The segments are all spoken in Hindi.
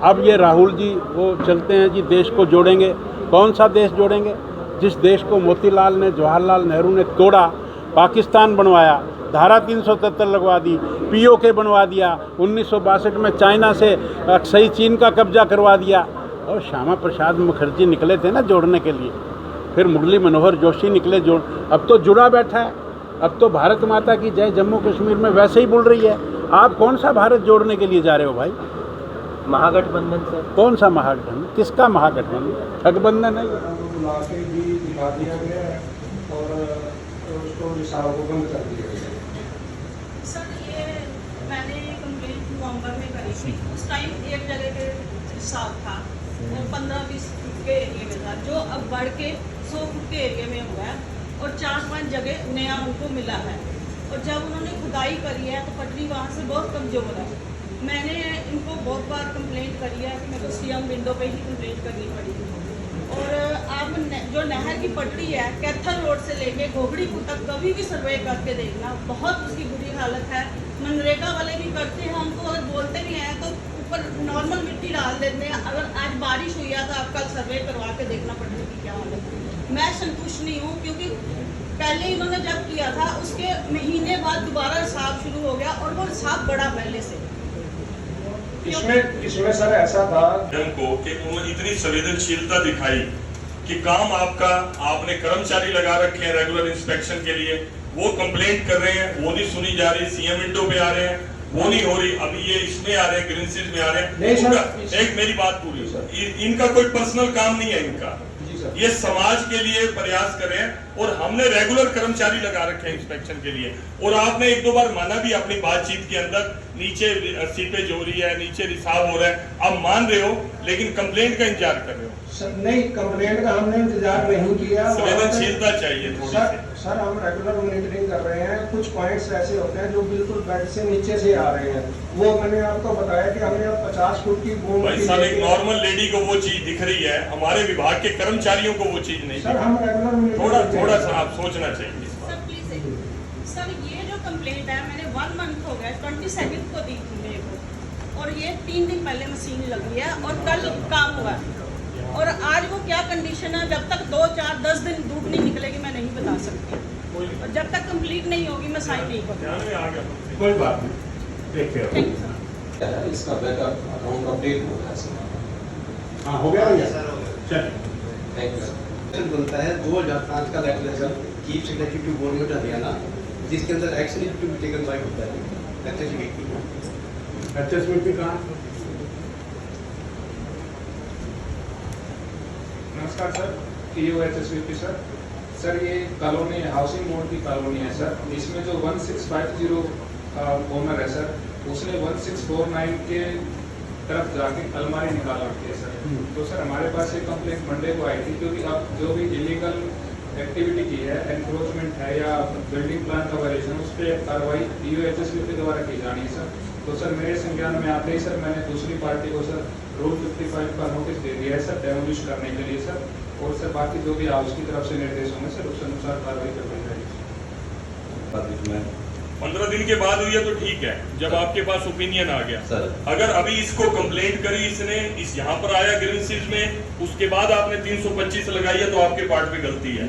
अब ये राहुल जी वो चलते हैं जी देश को जोड़ेंगे। कौन सा देश जोड़ेंगे? जिस देश को मोतीलाल ने, जवाहरलाल नेहरू ने तोड़ा, पाकिस्तान बनवाया, धारा 377 लगवा दी, पीओके बनवा दिया, 1962 में चाइना से अक्सई चीन का कब्जा करवा दिया, और श्यामा प्रसाद मुखर्जी निकले थे ना जोड़ने के लिए, फिर मुरली मनोहर जोशी निकले जोड़। अब तो जुड़ा बैठा है, अब तो भारत माता की जय जम्मू कश्मीर में वैसे ही बोल रही है। आप कौन सा भारत जोड़ने के लिए जा रहे हो भाई? महागठबंधन सर। कौन सा महागठबंधन? किसका महागठबंधन? ठगबंधन है। बुला के भी दिखा दिया गया है और उसको रिसाव को बंद कर दिया गया है। सर ये मैंने कंप्लेंट नवंबर में करी थी। उस टाइम एक जगह पे रिसाव था और 15-20 फुट के एरिया में था, जो अब बढ़ के 100 फुट के एरिया में हुआ है और 4-5 जगह नया उनको मिला है। और जब उन्होंने खुदाई करी है तो पटरी वहाँ से बहुत कमजोर है। मैंने इनको बहुत बार कंप्लेंट करी है कि मेरे को सीएम विंडो पे ही कंप्लेंट करनी पड़ी। और आप जो नहर की पटरी है कैथल रोड से लेके घोगड़ीपुर तक कभी भी सर्वे करके देखना, बहुत उसकी बुरी हालत है। मनरेगा वाले भी करते हैं, हमको अगर बोलते भी हैं तो ऊपर नॉर्मल मिट्टी डाल देते हैं। अगर आज बारिश हुई है तो आप कल सर्वे करवा के देखना पटरी की क्या हालत है। मैं संतुष्ट नहीं हूँ, क्योंकि पहले इन्होंने जब किया था उसके महीने बाद दोबारा हिसाब शुरू हो गया और वो हिसाब बड़ा पहले से। इसमें सर ऐसा था को कि उन्होंने इतनी संवेदनशीलता दिखाई कि काम आपने कर्मचारी लगा रखे हैं रेगुलर इंस्पेक्शन के लिए, वो कंप्लेंट कर रहे हैं, वो नहीं सुनी जा रही, सीएम विंडो पे आ रहे हैं, वो नहीं हो रही, अभी ये इसमें आ रहे हैं, ग्रीन सीज में आ रहे हैं। एक मेरी बात पूरी, इनका कोई पर्सनल काम नहीं है, इनका ये समाज के लिए प्रयास कर रहे हैं और हमने रेगुलर कर्मचारी लगा रखे हैं इंस्पेक्शन के लिए। और आपने 1-2 बार माना भी अपनी बातचीत के अंदर, नीचे सीपेज हो रही है, नीचे रिसाव हो रहा है, आप मान रहे हो, लेकिन कंप्लेंट का इंतजार कर रहे हो। नहीं, कंप्लेंट का हमने इंतजार नहीं किया। संवेदनशीलता चाहिए थोड़ी सी। सर हम रेगुलर मॉनिटरिंग कर रहे हैं। कुछ पॉइंट्स ऐसे होते हैं जो बिल्कुल बेड से नीचे से आ रहे हैं, वो मैंने आपको बताया कि हमने अब 50 फुट की बूंद। भाई साहब, एक नॉर्मल लेडी को वो चीज दिख रही है, हमारे विभाग के कर्मचारियों को वो चीज नहीं। सर हम रेगुलर थोड़ा सा आप सोचना चाहिए। सर प्लीज, सर ये जो कंप्लेंट है मैंने 1 मंथ हो गया, 22 को दी थी मेरे को, और ये 3 दिन पहले मशीन लगी है और कल काम हुआ है। और आज वो क्या कंडीशन है, जब तक 2, 4, 10 दिन धूप नहीं निकलेगी मैं नहीं बता सकती, और जब तक कंप्लीट नहीं होगी मैं साइन नहीं करूँगी। कोई बात नहीं, देखिए इसका बैकअप अकाउंट अपडेट हो रहा है सर। हाँ हो गया भैया, चल थैंक यू सर। बनता है 2005 का regulation keep signature to government Haryana, जिसके अंदर action is to be taken by होता है एचएसबीपी कहाँ? नमस्कार सर, TOHSVP सर। सर ये कॉलोनी हाउसिंग बोर्ड की कॉलोनी है सर। इसमें जो 1650 का ओनर है सर, उसने 1649 के तरफ जाके अलमारी निकाल रखी है सर। तो सर हमारे पास ये कंप्लेंट मंडे को आई थी, क्योंकि अब जो भी इलीगल एक्टिविटी की है, एनक्रोचमेंट है या बिल्डिंग प्लान का वायलेशन, उस पर कार्रवाई TOHSVP द्वारा की जानी है सर। तो सर मेरे संज्ञान में आते ही सर मैंने दूसरी पार्टी को सर रूल 55 का नोटिस दे दिया है सर, डेमोलिश करने के लिए सर। और सर बाकी जो भी हाउस की तरफ से निर्देश होंगे सर उसके अनुसार कार्रवाई कर दी जाएगी। 15 दिन के बाद हुई है तो ठीक है, जब आपके पास ओपिनियन आ गया सर। अगर अभी इसको कंप्लेंट करी इसने, इस यहाँ पर आया ग्रीन सीज में, उसके बाद आपने 325 लगाई है तो आपके पार्ट पे गलती है।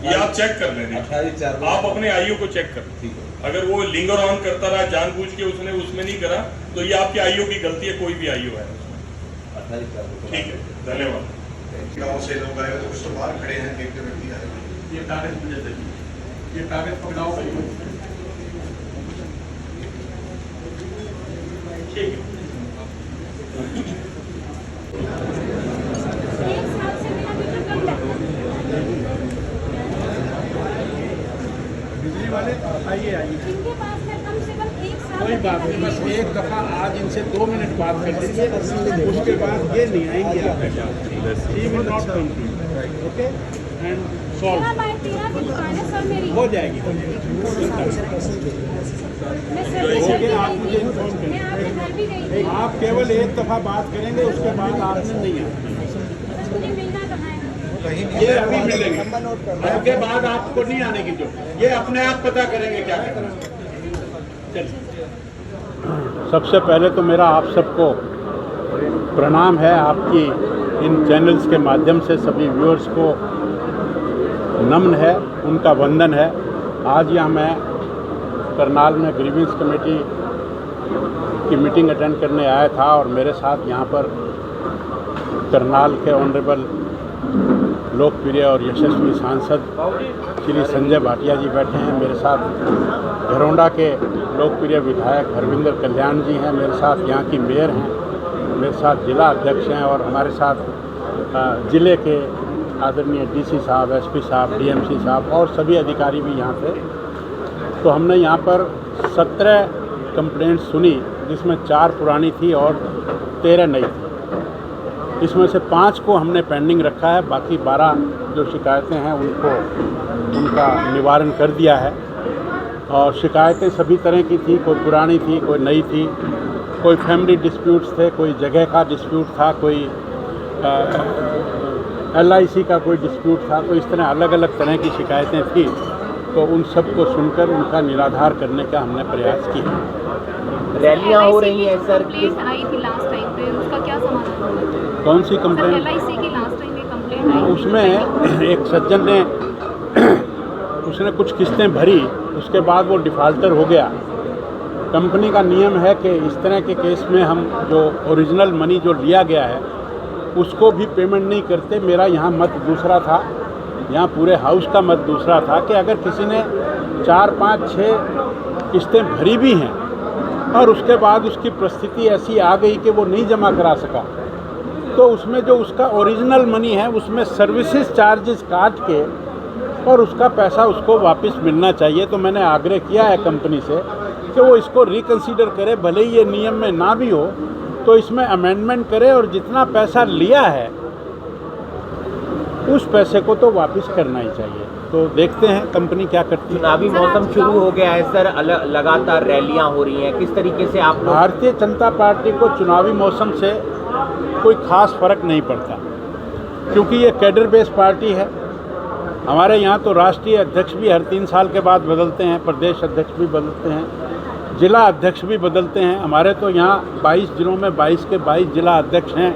ये आप चेक कर लें, आप अपने आईओ को चेक कर। ठीक है। अगर वो लिंगर ऑन करता रहा जानबूझ के, उसने उसमें नहीं करा, तो ये आपके आईओ की गलती है, कोई भी आईओ है। ठीक है, धन्यवाद। गाँव से लोग आए तो कुछ तो बाहर खड़े हैं, देखते व्यक्ति आए। ये कागज मुझे देखिए, ये कागज पकड़ाओ भाई। ठीक है। बिजली वाले आइए इनके पास है कम से कम 1 साल। कोई बात नहीं, बस एक दफा आज इनसे 2 मिनट बात कर लीजिए, उसके बाद ये नहीं आएंगे आप। He will not complete, okay, and solve 13 की दुकान है सर मेरी। हो जाएगी। मैं सर आप मुझे इन्फॉर्म करें। मैं आपके घर भी गई थी। आप केवल एक दफा बात करेंगे, उसके बाद आपने नहीं आना। मुझे मिलना कहाँ है? ये अभी मिलेंगे, उसके बाद आपको नहीं आने की जरूरत, ये अपने आप पता करेंगे क्या करना। चलिए, सबसे पहले तो मेरा आप सबको प्रणाम है आपकी इन चैनल्स के माध्यम से सभी व्यूअर्स को नमन है, उनका वंदन है। आज यहाँ मैं करनाल में ग्रीवेंस कमेटी की मीटिंग अटेंड करने आया था और मेरे साथ यहाँ पर करनाल के ऑनरेबल लोकप्रिय और यशस्वी सांसद श्री संजय भाटिया जी बैठे हैं। मेरे साथ घरौंडा के लोकप्रिय विधायक हरविंदर कल्याण जी हैं। मेरे साथ यहाँ की मेयर हैं, मेरे साथ जिला अध्यक्ष हैं और हमारे साथ ज़िले के आदरणीय डीसी साहब, एसपी साहब, डीएमसी साहब और सभी अधिकारी भी यहाँ थे। तो हमने यहाँ पर 17 कंप्लेंट सुनी, जिसमें 4 पुरानी थी और 13 नई थी। इसमें से 5 को हमने पेंडिंग रखा है, बाकी 12 जो शिकायतें हैं उनका निवारण कर दिया है। और शिकायतें सभी तरह की थी, कोई पुरानी थी, कोई नई थी, कोई फैमिली डिस्प्यूट्स थे, कोई जगह का डिस्प्यूट था, कोई LIC का कोई डिस्प्यूट था। तो इस तरह अलग अलग तरह की शिकायतें थी। तो उन सब को सुनकर उनका निराधार करने का हमने प्रयास किया। रैलियां हो रही हैं सर, कंप्लेंट आई थी लास्ट टाइम पे, उसका क्या समाधान हुआ? कौन सी कंप्लेंट? LIC की लास्ट टाइम में कंप्लेंट आई। उसमें एक सज्जन ने उसने कुछ किस्तें भरी, उसके बाद वो डिफ़ाल्टर हो गया। कंपनी का नियम है कि इस तरह के केस में हम जो ओरिजिनल मनी जो लिया गया है उसको भी पेमेंट नहीं करते। मेरा यहाँ मत दूसरा था, यहाँ पूरे हाउस का मत दूसरा था कि अगर किसी ने 4, 5, 6 किस्तें भरी भी हैं और उसके बाद उसकी परिस्थिति ऐसी आ गई कि वो नहीं जमा करा सका, तो उसमें जो उसका ओरिजिनल मनी है उसमें सर्विसेज चार्जेस काट के और उसका पैसा उसको वापस मिलना चाहिए। तो मैंने आग्रह किया है कंपनी से कि वो इसको रिकंसीडर करे, भले ही ये नियम में ना भी हो तो इसमें अमेंडमेंट करे और जितना पैसा लिया है उस पैसे को तो वापस करना ही चाहिए। तो देखते हैं कंपनी क्या करती है। चुनावी मौसम शुरू हो गया है सर, लगातार रैलियां हो रही हैं, किस तरीके से आप लोग? भारतीय जनता पार्टी को चुनावी मौसम से कोई खास फर्क नहीं पड़ता, क्योंकि ये कैडर बेस्ड पार्टी है। हमारे यहाँ तो राष्ट्रीय अध्यक्ष भी हर 3 साल के बाद बदलते हैं, प्रदेश अध्यक्ष भी बदलते हैं, जिला अध्यक्ष भी बदलते हैं। हमारे तो यहाँ 22 जिलों में 22 के 22 जिला अध्यक्ष हैं।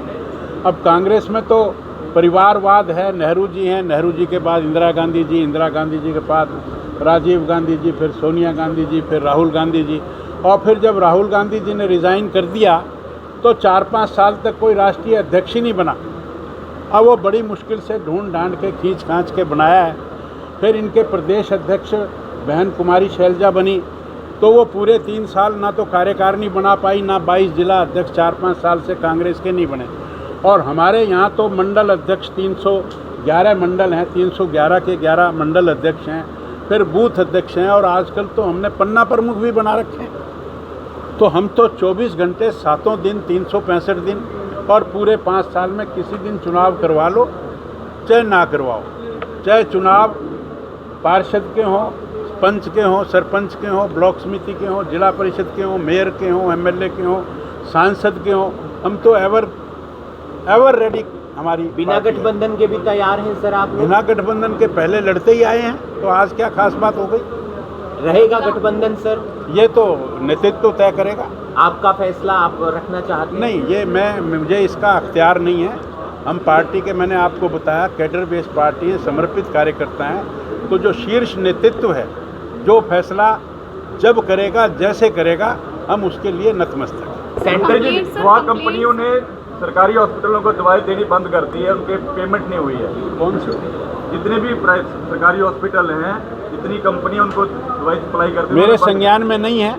अब कांग्रेस में तो परिवारवाद है, नेहरू जी हैं, नेहरू जी के बाद इंदिरा गांधी जी, इंदिरा गांधी जी के बाद राजीव गांधी जी, फिर सोनिया गांधी जी, फिर राहुल गांधी जी, और फिर जब राहुल गांधी जी ने रिज़ाइन कर दिया तो 4-5 साल तक कोई राष्ट्रीय अध्यक्ष ही नहीं बना। अब वो बड़ी मुश्किल से ढूंढ ढांड के खींच खांच के बनाया है। फिर इनके प्रदेश अध्यक्ष बहन कुमारी शैलजा बनी, तो वो पूरे 3 साल ना तो कार्यकारिणी बना पाई, ना 22 जिला अध्यक्ष 4-5 साल से कांग्रेस के नहीं बने। और हमारे यहाँ तो मंडल अध्यक्ष 311 मंडल हैं, 311 के 11 मंडल अध्यक्ष हैं, फिर बूथ अध्यक्ष हैं और आजकल तो हमने पन्ना प्रमुख भी बना रखे हैं। तो हम तो 24 घंटे 7 दिन 365 दिन और पूरे 5 साल में किसी दिन चुनाव करवा लो चाहे ना करवाओ, चाहे चुनाव पार्षद के हों, पंच के हों, सरपंच के हों, ब्लॉक समिति के हों, जिला परिषद के हों, मेयर के हों, MLA के हों, सांसद के हों, हम तो एवर रेडी। हमारी बिना गठबंधन के भी तैयार हैं सर आप लोग? बिना गठबंधन के पहले लड़ते ही आए हैं, तो आज क्या खास बात हो गई? रहेगा गठबंधन सर? ये तो नेतृत्व तय करेगा। आपका फैसला आप रखना चाहते हैं? नहीं, ये मुझे इसका अख्तियार नहीं है। हम पार्टी के, मैंने आपको बताया, कैडर बेस्ड पार्टी है, समर्पित कार्यकर्ता हैं। तो जो शीर्ष नेतृत्व है, जो फैसला जब करेगा, जैसे करेगा, हम उसके लिए नतमस्तक। सेंटर की दवा कंपनियों ने सरकारी हॉस्पिटलों को दवाई देनी बंद कर दी है, उनके पेमेंट नहीं हुई है। कौन सी? जितने भी सरकारी हॉस्पिटल हैं, इतनी कंपनियां उनको दवाई सप्लाई करती हैं। मेरे संज्ञान में नहीं है,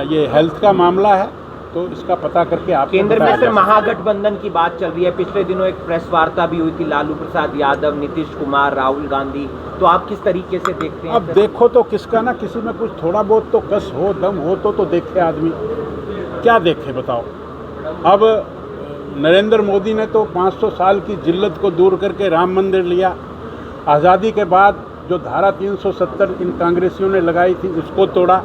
ये हेल्थ का मामला है, तो इसका पता करके आप। केंद्र में सर महागठबंधन की बात चल रही है, पिछले दिनों एक प्रेस वार्ता भी हुई थी, लालू प्रसाद यादव, नीतीश कुमार, राहुल गांधी, तो आप किस तरीके से देखते हैं? अब देखो तो किसका ना किसी में कुछ थोड़ा बहुत तो कस हो, दम हो तो देखे आदमी, क्या देखे बताओ। अब नरेंद्र मोदी ने तो 500 साल की जिल्लत को दूर करके राम मंदिर लिया। आज़ादी के बाद जो धारा 370 इन कांग्रेसियों ने लगाई थी उसको तोड़ा।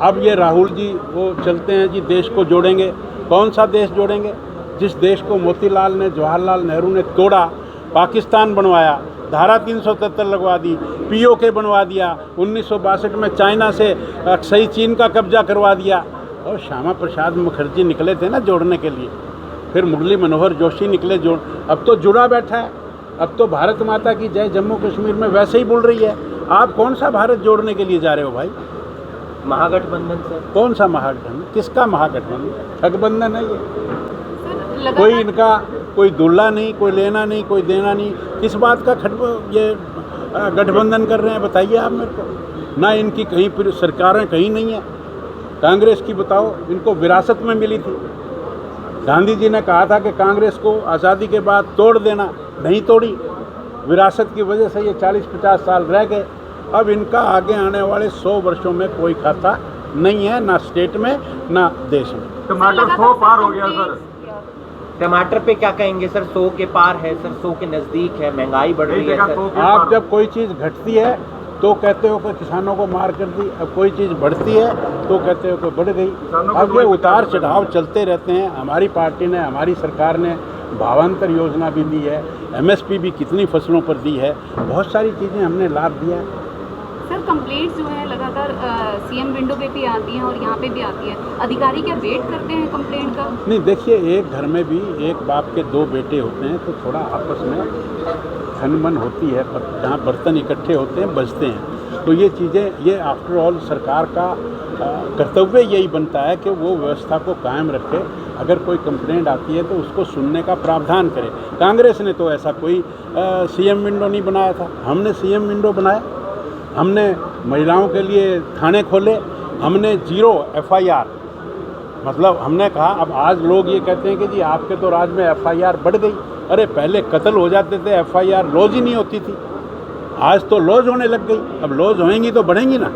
अब ये राहुल जी वो चलते हैं जी देश को जोड़ेंगे। कौन सा देश जोड़ेंगे? जिस देश को मोतीलाल ने, जवाहरलाल नेहरू ने तोड़ा, पाकिस्तान बनवाया, धारा 370 लगवा दी, POK बनवा दिया, 1962 में चाइना से अक्सई चीन का कब्जा करवा दिया, और श्यामा प्रसाद मुखर्जी निकले थे ना जोड़ने के लिए। फिर मुरली मनोहर जोशी निकले जो अब तो जुड़ा बैठा है। अब तो भारत माता की जय जम्मू कश्मीर में वैसे ही बोल रही है। आप कौन सा भारत जोड़ने के लिए जा रहे हो भाई? महागठबंधन सर, कौन सा महागठबंधन? किसका महागठबंधन? ठगबंधन है ये। सर कोई लगातार इनका कोई दुल्ला नहीं, कोई लेना नहीं, कोई देना नहीं। किस बात का ये गठबंधन कर रहे हैं बताइए आप मेरे को। ना इनकी कहीं पर सरकारें कहीं नहीं है। कांग्रेस की बताओ, इनको विरासत में मिली थी। गांधी जी ने कहा था कि कांग्रेस को आज़ादी के बाद तोड़ देना, नहीं तोड़ी। विरासत की वजह से ये 40-50 साल रह गए। अब इनका आगे आने वाले 100 वर्षों में कोई खाता नहीं है, ना स्टेट में ना देश में। टमाटर 100 पार हो गया सर। टमाटर पे क्या कहेंगे सर? 100 के पार है सर, 100 के नज़दीक है, महंगाई बढ़ रही है सर। आप जब कोई चीज़ घटती है तो कहते हो कि किसानों को मार कर दी, अब कोई चीज़ बढ़ती है तो कहते हो कि बढ़ गई। अब ये उतार चढ़ाव चलते रहते हैं। हमारी पार्टी ने, हमारी सरकार ने भावांतर योजना भी दी है, MSP भी कितनी फसलों पर दी है, बहुत सारी चीज़ें हमने लाभ दिया है। सर कंप्लेंट्स जो है लगातार CM विंडो पे भी आती हैं और यहाँ पे भी आती है। अधिकारी क्या वेट करते हैं कंप्लेंट का? नहीं, देखिए, एक घर में भी एक बाप के 2 बेटे होते हैं तो थोड़ा आपस में खनमन होती है, जहाँ बर्तन इकट्ठे होते हैं बजते हैं। तो ये चीज़ें, ये आफ्टर ऑल सरकार का कर्तव्य यही बनता है कि वो व्यवस्था को कायम रखे। अगर कोई कंप्लेंट आती है तो उसको सुनने का प्रावधान करे। कांग्रेस ने तो ऐसा कोई CM विंडो नहीं बनाया था, हमने CM विंडो बनाया। हमने महिलाओं के लिए थाने खोले, हमने 0 FIR, मतलब हमने कहा। अब आज लोग ये कहते हैं कि जी आपके तो राज में FIR बढ़ गई। अरे पहले कत्ल हो जाते थे, FIR लॉज ही नहीं होती थी। आज तो लॉज होने लग गई। अब लॉज होएंगी तो बढ़ेंगी ना,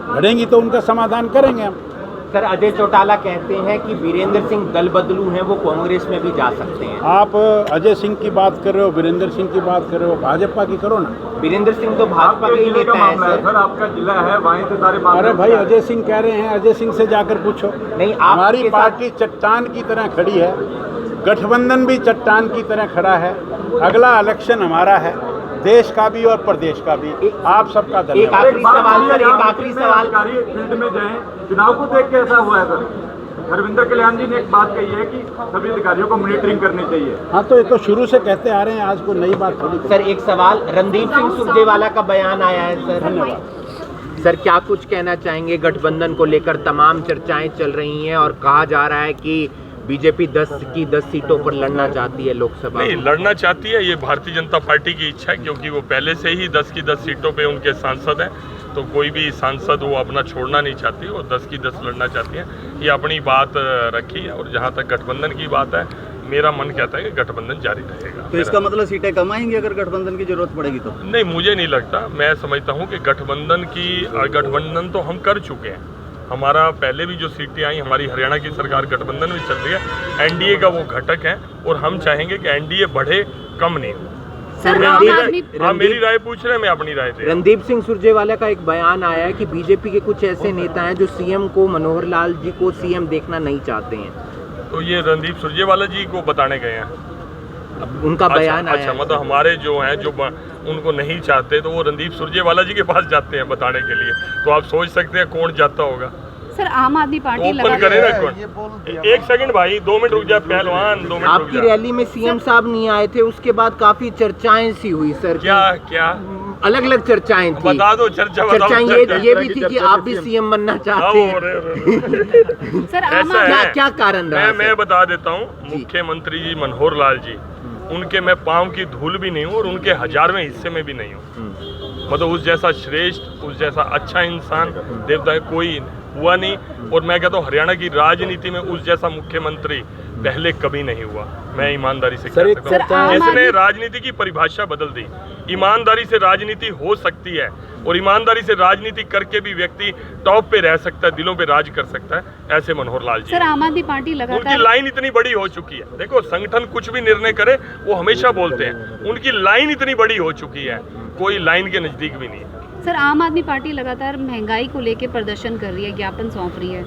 बढ़ेंगी तो उनका समाधान करेंगे हम। सर अजय चौटाला कहते हैं कि वीरेंद्र सिंह दल बदलू हैं, वो कांग्रेस में भी जा सकते हैं। आप अजय सिंह की बात कर रहे हो, वीरेंद्र सिंह की बात कर रहे हो, भाजपा की करो ना। वीरेंद्र सिंह तो भाजपा के ही नेता है सर। आपका जिला है, वहीं से सारे अरे भाई, अजय सिंह कह रहे हैं, अजय सिंह से जाकर पूछो। नहीं, हमारी पार्टी चट्टान की तरह खड़ी है, गठबंधन भी चट्टान की तरह खड़ा है। अगला इलेक्शन हमारा है, देश का भी और प्रदेश का भी। आप सबका धन्यवाद। एक आखिरी सवाल सर, एक आखिरी सवाल। फील्ड में जाएं, चुनाव को देख के ऐसा हुआ है सर। धर्मेंद्र कल्याण जी ने एक बात कही है कि सभी अधिकारियों को मॉनिटरिंग करनी चाहिए। हाँ, तो ये तो शुरू से कहते आ रहे हैं, आज को नई बात थोड़ी। सर एक सवाल, रणदीप सिंह सुरजेवाला का बयान आया है सर। धन्यवाद। सर क्या कुछ कहना चाहेंगे? गठबंधन को लेकर तमाम चर्चाएं चल रही हैं और कहा जा रहा है कि बीजेपी 10 की 10 सीटों पर लड़ना चाहती है लोकसभा। नहीं, लड़ना चाहती है, ये भारतीय जनता पार्टी की इच्छा है, क्योंकि वो पहले से ही 10 की 10 सीटों पे उनके सांसद हैं। तो कोई भी सांसद वो अपना छोड़ना नहीं चाहती, वो 10 की 10 लड़ना चाहती है। ये अपनी बात रखी है। और जहाँ तक गठबंधन की बात है, मेरा मन कहता है कि गठबंधन जारी रहेगा। तो इसका मतलब सीटें कम आएंगी अगर गठबंधन की जरूरत पड़ेगी तो? नहीं, मुझे नहीं लगता। मैं समझता हूँ कि गठबंधन तो हम कर चुके हैं। हमारा पहले भी जो सीटें आई, हमारी हरियाणा की सरकार गठबंधन में चल रही है, NDA का वो घटक है। और हम चाहेंगे कि NDA बढ़े, कम नहीं हो। सर हाँ, मेरी राय पूछ रहे हैं, मैं अपनी राय दे। रणदीप सिंह सुरजेवाला का एक बयान आया है कि बीजेपी के कुछ ऐसे नेता हैं जो CM को, मनोहर लाल जी को CM देखना नहीं चाहते हैं। तो ये रणदीप सुरजेवाला जी को बताने गए हैं, उनका बयान आया अच्छा, है। मतलब हमारे जो हैं, जो उनको नहीं चाहते, तो वो रणदीप सुरजेवाला जी के पास जाते हैं बताने के लिए। तो आप सोच सकते हैं कौन जाता होगा। सर आम आदमी पार्टी ओपन करे ना कौन। 1 सेकंड भाई, 2 मिनट रुक जा पहलवान, 2 मिनट रुक आपकी जा। रैली में CM साहब नहीं आए थे, उसके बाद काफी चर्चाएं सी हुई सर। क्या अलग अलग चर्चाएं थी। बता दो, चर्चाएं ये भी थी कि आप भी CM बनना चाहते हैं। सर ऐसा है, क्या कारण रहा? मैं बता देता हूँ। मुख्यमंत्री जी मनोहर लाल जी, उनके मैं पाँव की धूल भी नहीं हूँ और उनके 1000वें हिस्से में भी नहीं हूँ। मतलब उस जैसा श्रेष्ठ, उस जैसा अच्छा इंसान देवता है कोई हुआ नहीं। और मैं कहता हूँ हरियाणा की राजनीति में उस जैसा मुख्यमंत्री पहले कभी नहीं हुआ। मैं ईमानदारी से कह सकता हूँ, जिसने राजनीति की परिभाषा बदल दी। ईमानदारी से राजनीति हो सकती है और ईमानदारी से राजनीति करके भी व्यक्ति टॉप पे रह सकता है, दिलों पे राज कर सकता है। ऐसे मनोहर लाल जी। सर आम आदमी पार्टी लगातार, उनकी लाइन इतनी बड़ी हो चुकी है। देखो, संगठन कुछ भी निर्णय करे वो हमेशा बोलते हैं, उनकी लाइन इतनी बड़ी हो चुकी है, कोई लाइन के नजदीक भी नहीं है। सर आम आदमी पार्टी लगातार महंगाई को लेकर प्रदर्शन कर रही है, ज्ञापन सौंप रही है।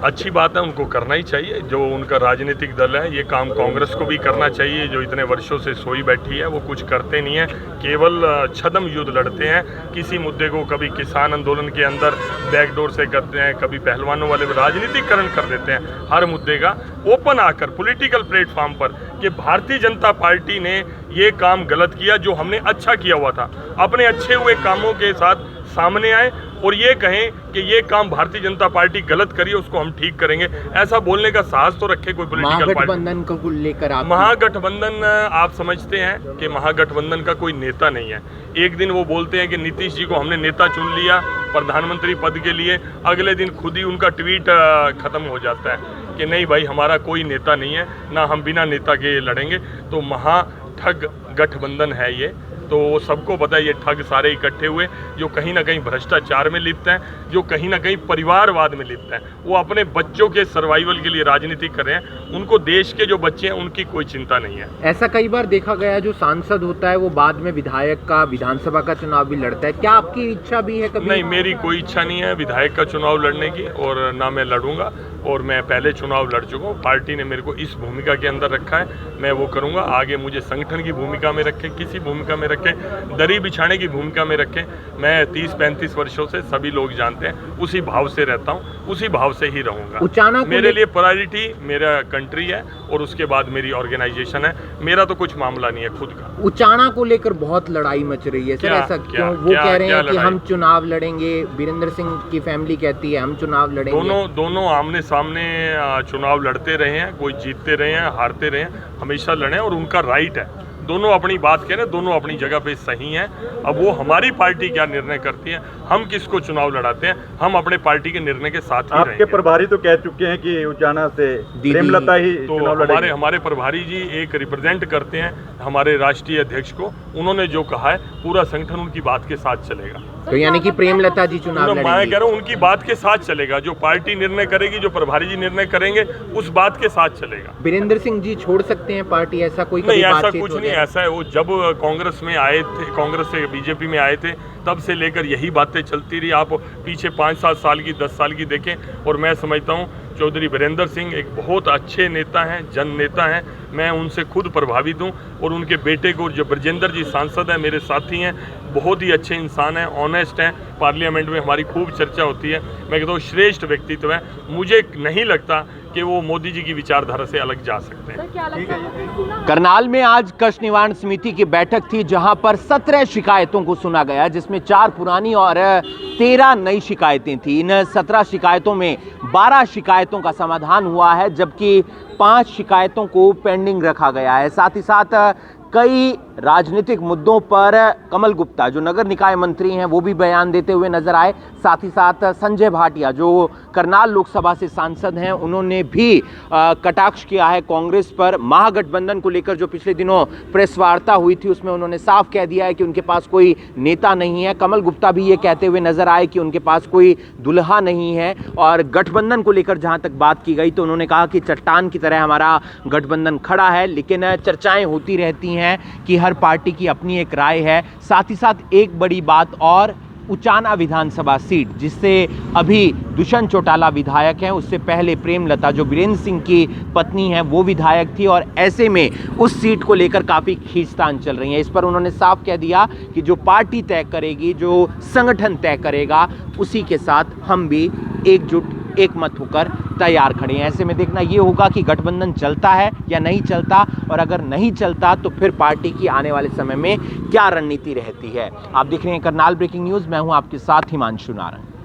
अच्छी बात है, उनको करना ही चाहिए। जो उनका राजनीतिक दल है, ये काम कांग्रेस को भी करना चाहिए, जो इतने वर्षों से सोई बैठी है। वो कुछ करते नहीं है, केवल छद्म युद्ध लड़ते हैं। किसी मुद्दे को कभी किसान आंदोलन के अंदर बैकडोर से करते हैं, कभी पहलवानों वाले राजनीतिकरण कर देते हैं हर मुद्दे का। ओपन आकर पॉलिटिकल प्लेटफॉर्म पर कि भारतीय जनता पार्टी ने ये काम गलत किया, जो हमने अच्छा किया हुआ था, अपने अच्छे हुए कामों के साथ सामने आए और ये कहें कि ये काम भारतीय जनता पार्टी गलत करी है, उसको हम ठीक करेंगे। ऐसा बोलने का साहस तो रखे कोई पॉलिटिकल पार्टी। महागठबंधन को लेकर आप महागठबंधन, आप समझते हैं कि महागठबंधन का कोई नेता नहीं है। एक दिन वो बोलते हैं कि नीतीश जी को हमने नेता चुन लिया प्रधानमंत्री पद के लिए, अगले दिन खुद ही उनका ट्वीट खत्म हो जाता है कि नहीं भाई हमारा कोई नेता नहीं है, ना हम बिना नेता के लड़ेंगे। तो महाठग गठबंधन है ये, तो सबको पता है ये ठग सारे इकट्ठे हुए जो कहीं ना कहीं भ्रष्टाचार में लिप्त हैं, जो कहीं ना कहीं परिवारवाद में लिप्त हैं। वो अपने बच्चों के सर्वाइवल के लिए राजनीति कर रहे हैं, उनको देश के जो बच्चे हैं उनकी कोई चिंता नहीं है। ऐसा कई बार देखा गया, जो सांसद होता है वो बाद में विधायक का, विधानसभा का चुनाव भी लड़ता है। क्या आपकी इच्छा भी है कभी? नहीं, मेरी कोई इच्छा नहीं है विधायक का चुनाव लड़ने की, और ना मैं लड़ूंगा। और मैं पहले चुनाव लड़ चुका हूँ, पार्टी ने मेरे को इस भूमिका के अंदर रखा है, मैं वो करूँगा। आगे मुझे संगठन की भूमिका में रखें, किसी भूमिका में रखें, दरी बिछाने की भूमिका में रखें, मैं 30-35 वर्षों से सभी लोग जानते हैं उसी भाव से रहता हूँ, उसी भाव से ही रहूँगा। मेरे लिए प्रायोरिटी मेरा कंट्री है और उसके बाद मेरी ऑर्गेनाइजेशन है, मेरा तो कुछ मामला नहीं है खुद का। उचाना को लेकर बहुत लड़ाई मच रही है सर, ऐसा क्यों? वो कह रहे हैं कि हम चुनाव लड़ेंगे, वीरेंद्र सिंह की फैमिली कहती है हम चुनाव लड़ेंगे। दोनों आमने सामने चुनाव लड़ते रहे हैं, कोई जीतते रहे हैं, हारते रहे हैं, हमेशा लड़े और उनका राइट है। दोनों अपनी बात कह रहे हैं, दोनों अपनी जगह पे सही हैं। अब वो हमारी पार्टी क्या निर्णय करती है, हम किसको चुनाव लड़ाते हैं, हम अपने पार्टी के निर्णय के साथ ही आपके प्रभारी तो कह चुके हैं कि उचाना से प्रेमलता ही तो चुनाव लड़ेंगे। हमारे प्रभारी जी एक रिप्रेजेंट करते हैं हमारे राष्ट्रीय अध्यक्ष को, उन्होंने जो कहा है पूरा संगठन उनकी बात के साथ चलेगा। तो यानी कि प्रेमलता जी चुनाव लड़ेंगी? मैं कह रहा हूँ उनकी बात के साथ चलेगा, जो पार्टी निर्णय करेगी, जो प्रभारी जी निर्णय करेंगे, उस बात के साथ चलेगा। वीरेंद्र सिंह जी छोड़ सकते हैं पार्टी, ऐसा कोई नहीं? ऐसा कुछ नहीं, ऐसा है वो जब कांग्रेस में आए थे, कांग्रेस से बीजेपी में आए थे, तब से लेकर यही बातें चलती रही। आप पीछे 5-7 साल की, 10 साल की देखें, और मैं समझता हूँ चौधरी वीरेंद्र सिंह एक बहुत अच्छे नेता हैं, जन नेता हैं। मैं उनसे खुद प्रभावित हूँ, और उनके बेटे को जो ब्रजेंद्र जी सांसद हैं, मेरे साथी हैं, बहुत ही अच्छे इंसान हैं, ऑनेस्ट हैं। पार्लियामेंट में हमारी खूब चर्चा होती है। मैं कहता हूँ श्रेष्ठ व्यक्तित्व है, मुझे नहीं लगता कि वो मोदी जी की विचारधारा से अलग जा सकते हैं। करनाल में आज कष्ट निवारण समिति की बैठक थी, जहां पर 17 शिकायतों को सुना गया, जिसमें 4 पुरानी और 13 नई शिकायतें थी। इन 17 शिकायतों में 12 शिकायतों का समाधान हुआ है, जबकि 5 शिकायतों को पेंडिंग रखा गया है। साथ ही साथ कई राजनीतिक मुद्दों पर कमल गुप्ता जो नगर निकाय मंत्री हैं वो भी बयान देते हुए नजर आए। साथ ही साथ संजय भाटिया जो करनाल लोकसभा से सांसद हैं, उन्होंने भी कटाक्ष किया है कांग्रेस पर। महागठबंधन को लेकर जो पिछले दिनों प्रेस वार्ता हुई थी, उसमें उन्होंने साफ कह दिया है कि उनके पास कोई नेता नहीं है। कमल गुप्ता भी ये कहते हुए नजर आए कि उनके पास कोई दुल्हा नहीं है। और गठबंधन को लेकर जहां तक बात की गई तो उन्होंने कहा कि चट्टान की तरह हमारा गठबंधन खड़ा है, लेकिन चर्चाएं होती रहती हैं कि हर पार्टी की अपनी एक राय है। साथ ही साथ एक बड़ी बात और, उचाना विधानसभा सीट जिससे अभी दुष्यंत चौटाला विधायक हैं, उससे पहले प्रेमलता जो वीरेंद्र सिंह की पत्नी है वो विधायक थी, और ऐसे में उस सीट को लेकर काफ़ी खींचतान चल रही है। इस पर उन्होंने साफ कह दिया कि जो पार्टी तय करेगी, जो संगठन तय करेगा, उसी के साथ हम भी एकजुट एक मत होकर तैयार खड़े हैं। ऐसे में देखना ये होगा कि गठबंधन चलता है या नहीं चलता, और अगर नहीं चलता तो फिर पार्टी की आने वाले समय में क्या रणनीति रहती है। आप देख रहे हैं करनाल ब्रेकिंग न्यूज़, मैं हूं आपके साथ हिमांशु नारायण।